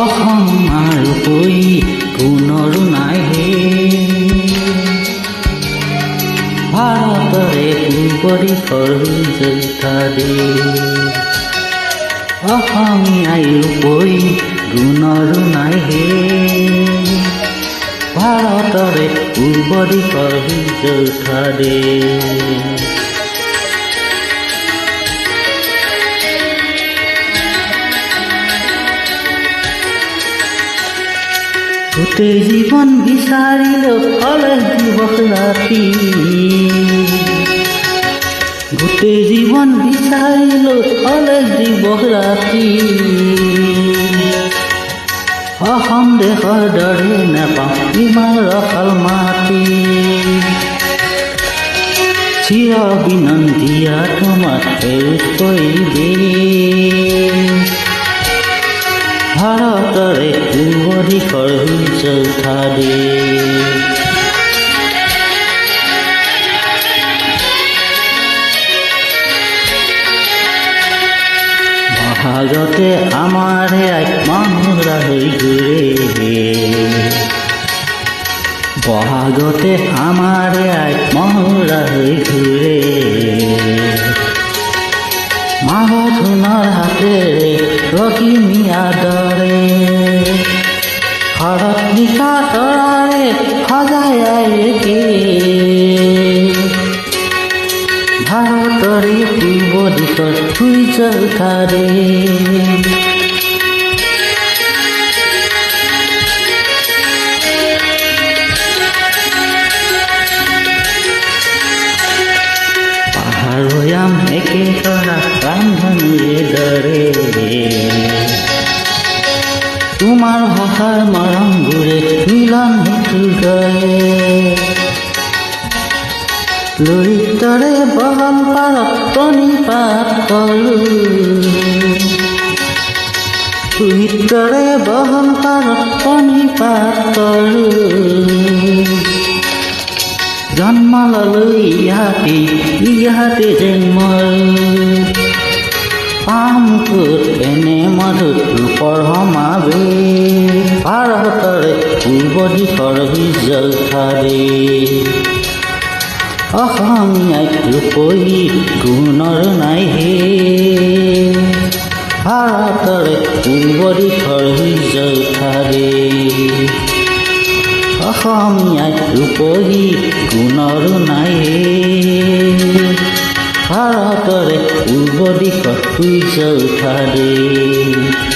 অসম আৰু কৈ গুণৰো নাই হে ভাৰতৰে পূবৰি সৰ্বযুদ্ধা দেশ অসমীয়াই কৈ গুণৰো নাই হে ভাৰতৰে পূবৰি সৰ্বযুদ্ধা দেশ গোটেই জীৱন বিচাৰিলেও কলেজ দিৱস ৰাতি গোটেই জীৱন বিচাৰিলেও কলেজ দিৱস ৰাতি অসম দেশৰ দৰে নাপাওঁ ইমান ৰসাল মাটি চিৰ বিনন্দিয়া তোমাৰ সেউজ পৰিৱেশ ভাৰতৰে পূবৰি সৰ্বযুদ্ধা দেশ বহাগতে আমাৰে আত্মহৰা হৈ ঘূৰে বহাগতে আমাৰে আত্মহৰা হৈ ঘূৰে মাঘৰ ধুনৰ হাতেৰে ৰখিমিয়া দৰে শৰৎ নিশা তৰাৰে সজাই আইকে ভাৰতৰে পূব দিশত সূৰ্য উঠাৰে পাহাৰ ভৈয়াম একে কৰা ৰামধনুৰে দৰে তোমাৰ ভাষাৰ মৰমবোৰে মিলন হেতুৰ দৰে লৰিতৰে বহল পাৰত প্ৰণিপাত কৰোঁ লৰিতৰে বহল পাৰত প্ৰণিপাত কৰোঁ জন্ম ললো ইয়াতে জন্ম পাম ক'ত এনে মধুৰ ৰূপৰ সমাৱেশ ভাৰতৰে পূব দিশৰ সৰ্বযুদ্ধা দেশ অসমীয়াই কৈ গুণৰ নাই হে ভাৰতৰে পূব দিশৰ সৰ্বযুদ্ধা দেশ অসমীয়াই কৈ গুণৰ নাই হে ভাৰতৰে পূব দিশত সূৰ্য উঠা দেশ।